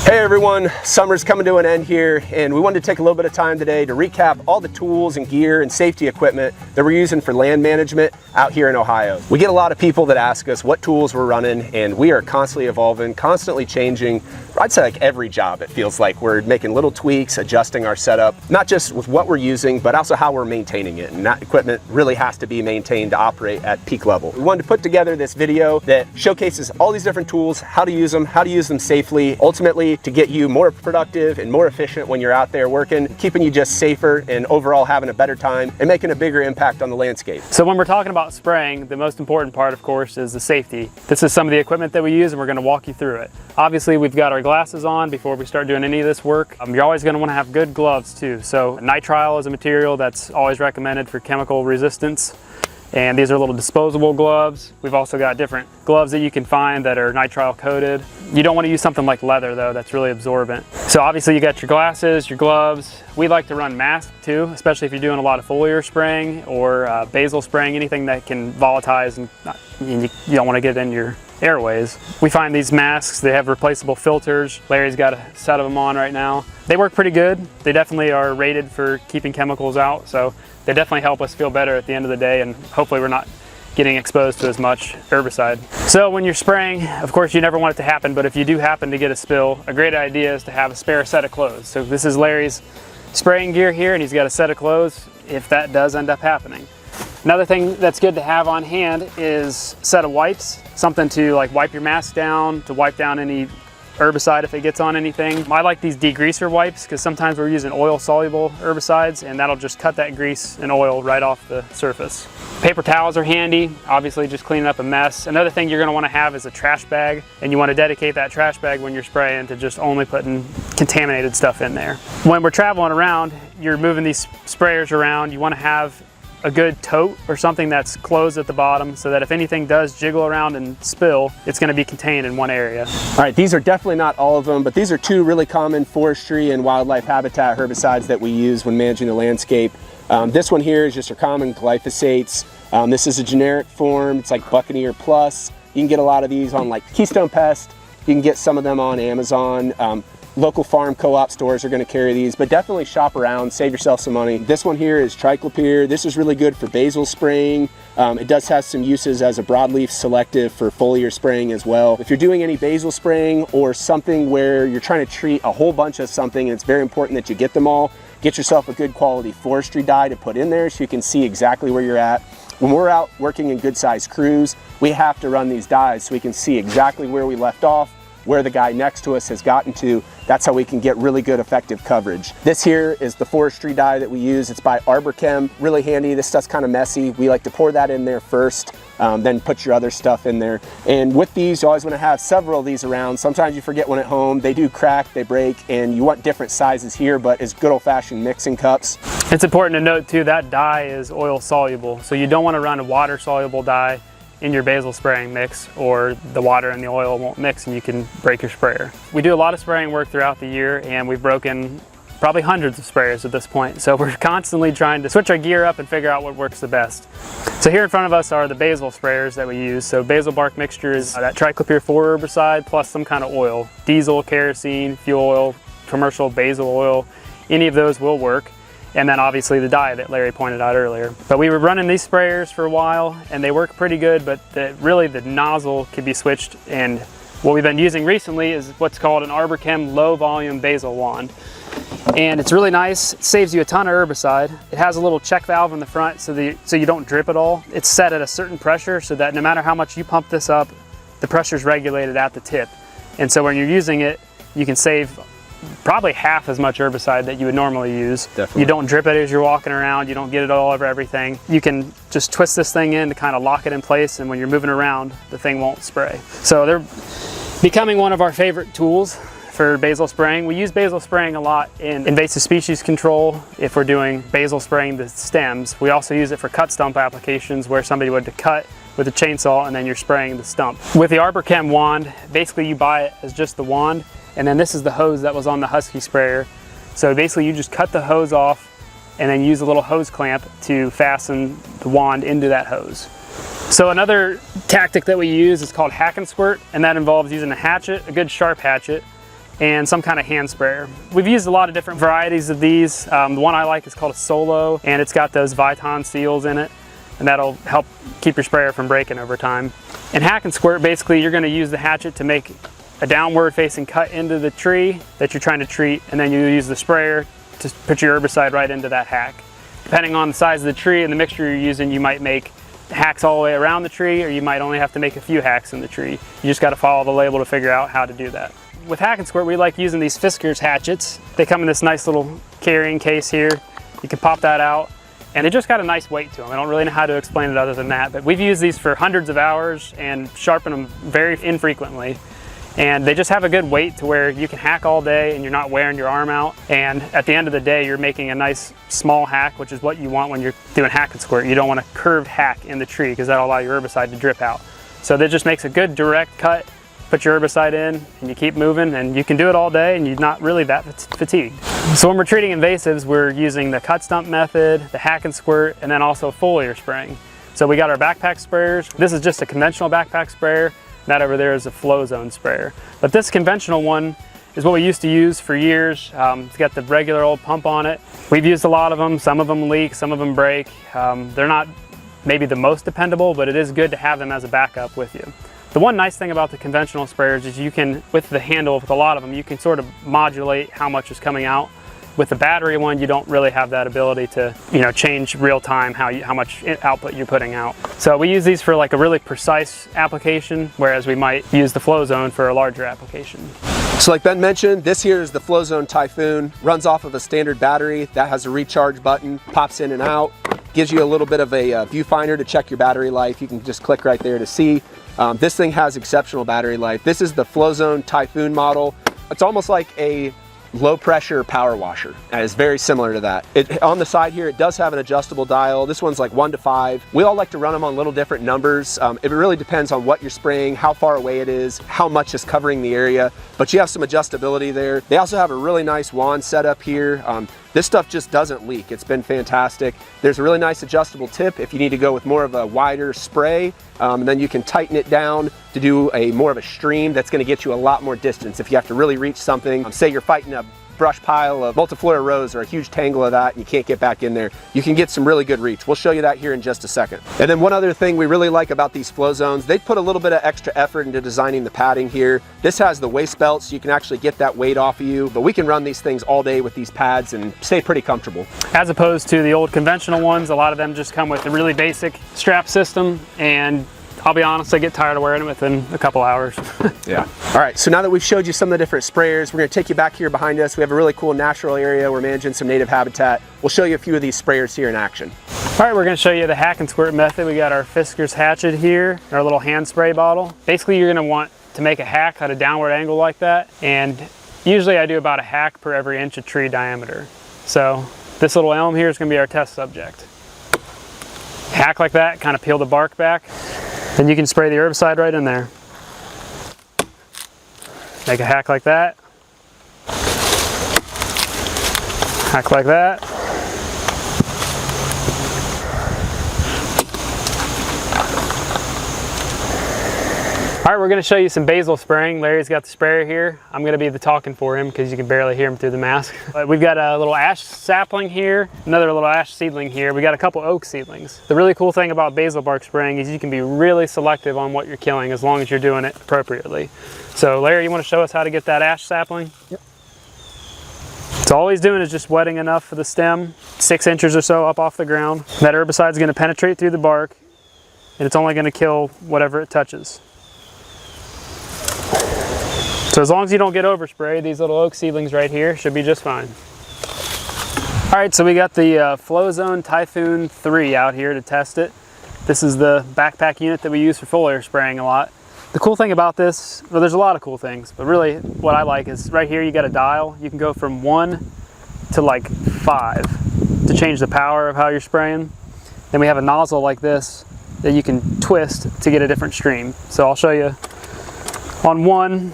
Hey everyone, summer's coming to an end here, and we wanted to take a little bit of time today to recap all the tools and gear and safety equipment that we're using for land management out here in Ohio. We get a lot of people that ask us what tools we're running, and we are constantly evolving, constantly changing. I'd say like every job, it feels like we're making little tweaks, adjusting our setup, not just with what we're using, but also how we're maintaining it. And that equipment really has to be maintained to operate at peak level. We wanted to put together this video that showcases all these different tools, how to use them safely, ultimately to get you more productive and more efficient when you're out there working, keeping you just safer and overall having a better time and making a bigger impact on the landscape. So when we're talking about spraying, the most important part, of course, is the safety. This is some of the equipment that we use, and we're going to walk you through it. Obviously, we've got our glasses on before we start doing any of this work. You're always going to want to have good gloves too. So nitrile is a material that's always recommended for chemical resistance. And these are little disposable gloves. We've also got different gloves that you can find that are nitrile coated. You don't want to use something like leather though, that's really absorbent. So obviously you got your glasses, your gloves. We like to run masks too, especially if you're doing a lot of foliar spraying or basil spraying, anything that can volatilize and you don't want to get in your airways. We find these masks, they have replaceable filters. Larry's got a set of them on right now. They work pretty good. They definitely are rated for keeping chemicals out, so they definitely help us feel better at the end of the day, and hopefully we're not getting exposed to as much herbicide. So when you're spraying, of course you never want it to happen, but if you do happen to get a spill, a great idea is to have a spare set of clothes. So this is Larry's spraying gear here, and he's got a set of clothes if that does end up happening. Another thing that's good to have on hand is a set of wipes, something to like wipe your mask down, to wipe down any herbicide if it gets on anything. I like these degreaser wipes because sometimes we're using oil-soluble herbicides, and that'll just cut that grease and oil right off the surface. Paper towels are handy, obviously just cleaning up a mess. Another thing you're going to want to have is a trash bag, and you want to dedicate that trash bag when you're spraying to just only putting contaminated stuff in there. When we're traveling around, you're moving these sprayers around, you want to have a good tote or something that's closed at the bottom so that if anything does jiggle around and spill, it's going to be contained in one area. All right, these are definitely not all of them, but these are two really common forestry and wildlife habitat herbicides that we use when managing the landscape. This one here is just your common glyphosates. This is a generic form. It's like Buccaneer Plus. You can get a lot of these on like Keystone Pest. You can get some of them on Amazon. Local farm co-op stores are going to carry these, but definitely shop around, save yourself some money. This one here is triclopyr. This is really good for basil spraying. It does have some uses as a broadleaf selective for foliar spraying as well. If you're doing any basil spraying or something where you're trying to treat a whole bunch of something and it's very important that you get them all, get yourself a good quality forestry dye to put in there so you can see exactly where you're at. When we're out working in good sized crews, we have to run these dyes so we can see exactly where we left off, where the guy next to us has gotten to. That's how we can get really good effective coverage. This here is the forestry dye that we use. It's by Arborchem, really handy. This stuff's kind of messy. We like to pour that in there first, then put your other stuff in there. And with these, you always want to have several of these around. Sometimes you forget one at home. They do crack, they break, and you want different sizes here, but it's good old-fashioned mixing cups. It's important to note too, that dye is oil soluble, so you don't want to run a water soluble dye in your basil spraying mix, or the water and the oil won't mix and you can break your sprayer. We do a lot of spraying work throughout the year, and we've broken probably hundreds of sprayers at this point. So we're constantly trying to switch our gear up and figure out what works the best. So here in front of us are the basil sprayers that we use. So basil bark mixture is that triclopyr 4 herbicide plus some kind of oil. Diesel, kerosene, fuel oil, commercial basil oil, any of those will work. And then obviously the dye that Larry pointed out earlier. But we were running these sprayers for a while and they work pretty good, but really the nozzle can be switched, and what we've been using recently is what's called an Arborchem low volume basil wand. And it's really nice, it saves you a ton of herbicide. It has a little check valve in the front so you don't drip it all. It's set at a certain pressure so that no matter how much you pump this up, the pressure is regulated at the tip. And so when you're using it, you can save probably half as much herbicide that you would normally use. Definitely. You don't drip it as you're walking around, you don't get it all over everything. You can just twist this thing in to kind of lock it in place, and when you're moving around, the thing won't spray. So they're becoming one of our favorite tools for basil spraying. We use basil spraying a lot in invasive species control if we're doing basil spraying the stems. We also use it for cut stump applications where somebody would cut with a chainsaw and then you're spraying the stump. With the Arborchem wand, basically you buy it as just the wand, and then this is the hose that was on the Husky sprayer. So basically you just cut the hose off and then use a little hose clamp to fasten the wand into that hose. So another tactic that we use is called hack and squirt, and that involves using a hatchet, a good sharp hatchet, and some kind of hand sprayer. We've used a lot of different varieties of these. The one I like is called a Solo, and it's got those Viton seals in it, and that'll help keep your sprayer from breaking over time. In Hack and Squirt, basically you're going to use the hatchet to make a downward facing cut into the tree that you're trying to treat, and then you use the sprayer to put your herbicide right into that hack. Depending on the size of the tree and the mixture you're using, you might make hacks all the way around the tree, or you might only have to make a few hacks in the tree. You just got to follow the label to figure out how to do that. With Hack and Squirt, we like using these Fiskars hatchets. They come in this nice little carrying case here. You can pop that out, and they just got a nice weight to them. I don't really know how to explain it other than that, but we've used these for hundreds of hours and sharpen them very infrequently. And they just have a good weight to where you can hack all day and you're not wearing your arm out. And at the end of the day, you're making a nice small hack, which is what you want when you're doing Hack and Squirt. You don't want a curved hack in the tree because that'll allow your herbicide to drip out. So that just makes a good direct cut. Put your herbicide in and you keep moving, and you can do it all day and you're not really that fatigued. So when we're treating invasives, we're using the cut stump method, the Hack and Squirt, and then also foliar spraying. So we got our backpack sprayers. This is just a conventional backpack sprayer. That over there is a Flowzone sprayer. But this conventional one is what we used to use for years. It's got the regular old pump on it. We've used a lot of them. Some of them leak, some of them break. They're not maybe the most dependable, but it is good to have them as a backup with you. The one nice thing about the conventional sprayers is you can, with the handle, with a lot of them, you can sort of modulate how much is coming out. With the battery one, you don't really have that ability to, change real time how much output you're putting out. So we use these for like a really precise application, whereas we might use the Flowzone for a larger application. So like Ben mentioned, this here is the Flowzone Typhoon. Runs off of a standard battery that has a recharge button, pops in and out, gives you a little bit of a viewfinder to check your battery life. You can just click right there to see. This thing has exceptional battery life. This is the Flowzone Typhoon model. It's almost like a low pressure power washer. It's very similar to that. On the side here, it does have an adjustable dial. This one's like 1 to 5. We all like to run them on little different numbers. It really depends on what you're spraying, how far away it is, how much is covering the area, but you have some adjustability there. They also have a really nice wand setup here. This stuff just doesn't leak. It's been fantastic. There's a really nice adjustable tip if you need to go with more of a wider spray, and then you can tighten it down to do more of a stream that's going to get you a lot more distance. If you have to really reach something, say you're fighting a brush pile of multiflora rose or a huge tangle of that and you can't get back in there, you can get some really good reach. We'll show you that here in just a second. And then one other thing we really like about these Flowzones, they put a little bit of extra effort into designing the padding here. This has the waist belt so you can actually get that weight off of you, but we can run these things all day with these pads and stay pretty comfortable. As opposed to the old conventional ones, a lot of them just come with a really basic strap system, and I'll be honest, I get tired of wearing it within a couple hours. Yeah. All right, so now that we've showed you some of the different sprayers, we're gonna take you back here behind us. We have a really cool natural area. We're managing some native habitat. We'll show you a few of these sprayers here in action. All right, we're gonna show you the Hack and Squirt method. We got our Fiskars hatchet here, our little hand spray bottle. Basically, you're gonna want to make a hack at a downward angle like that, and usually I do about a hack per every inch of tree diameter. So this little elm here is gonna be our test subject. Hack like that, kind of peel the bark back. Then you can spray the herbicide right in there. Make a hack like that. Hack like that. All right, we're gonna show you some basil spraying. Larry's got the sprayer here. I'm gonna be the talking for him because you can barely hear him through the mask. But we've got a little ash sapling here, another little ash seedling here. We got a couple oak seedlings. The really cool thing about basil bark spraying is you can be really selective on what you're killing as long as you're doing it appropriately. So Larry, you wanna show us how to get that ash sapling? Yep. So all he's doing is just wetting enough for the stem, 6 inches or so up off the ground. That herbicide is gonna penetrate through the bark, and it's only gonna kill whatever it touches. So as long as you don't get overspray, these little oak seedlings right here should be just fine. All right, so we got the Flowzone Typhoon 3 out here to test it. This is the backpack unit that we use for foliar spraying a lot. The cool thing about this, well, there's a lot of cool things, but really what I like is right here you got a dial. You can go from 1 to like 5 to change the power of how you're spraying. Then we have a nozzle like this that you can twist to get a different stream. So I'll show you on 1.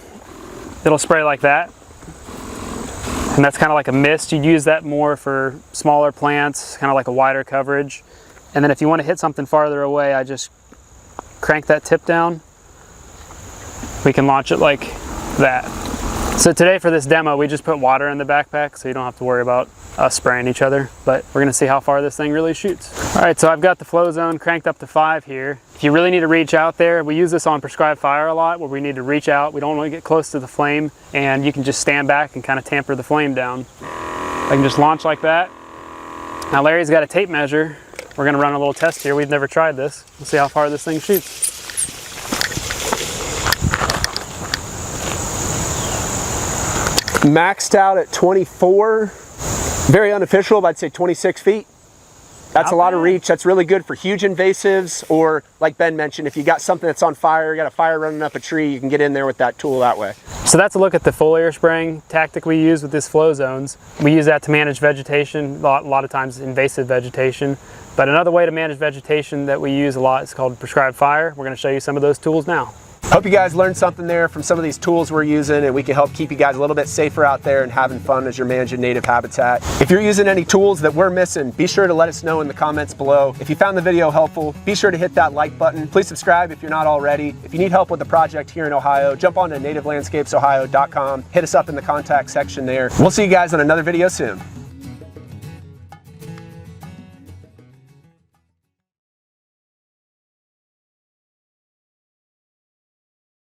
It'll spray like that, and that's kind of like a mist. You'd use that more for smaller plants, kind of like a wider coverage. And then if you want to hit something farther away, I just crank that tip down. We can launch it like that. So today for this demo, we just put water in the backpack so you don't have to worry about us spraying each other, but we're gonna see how far this thing really shoots. All right, so I've got the Flowzone cranked up to 5 here. If you really need to reach out there, we use this on prescribed fire a lot where we need to reach out. We don't want to get close to the flame, and you can just stand back and kind of tamper the flame down. I can just launch like that. Now Larry's got a tape measure. We're gonna run a little test here. We've never tried this. We'll see how far this thing shoots. Maxed out at 24, very unofficial, but I'd say 26 feet. That's a lot of reach. That's really good for huge invasives, or like Ben mentioned, if you got something that's on fire, you got a fire running up a tree, you can get in there with that tool that way. So that's a look at the foliar spraying tactic we use with this Flowzones. We use that to manage vegetation, a lot of times invasive vegetation. But another way to manage vegetation that we use a lot is called prescribed fire. We're going to show you some of those tools now. Hope you guys learned something there from some of these tools we're using, and we can help keep you guys a little bit safer out there and having fun as you're managing native habitat. If you're using any tools that we're missing, be sure to let us know in the comments below. If you found the video helpful, be sure to hit that like button. Please subscribe if you're not already. If you need help with the project here in Ohio, jump on to nativelandscapesohio.com. Hit us up in the contact section there. We'll see you guys on another video soon.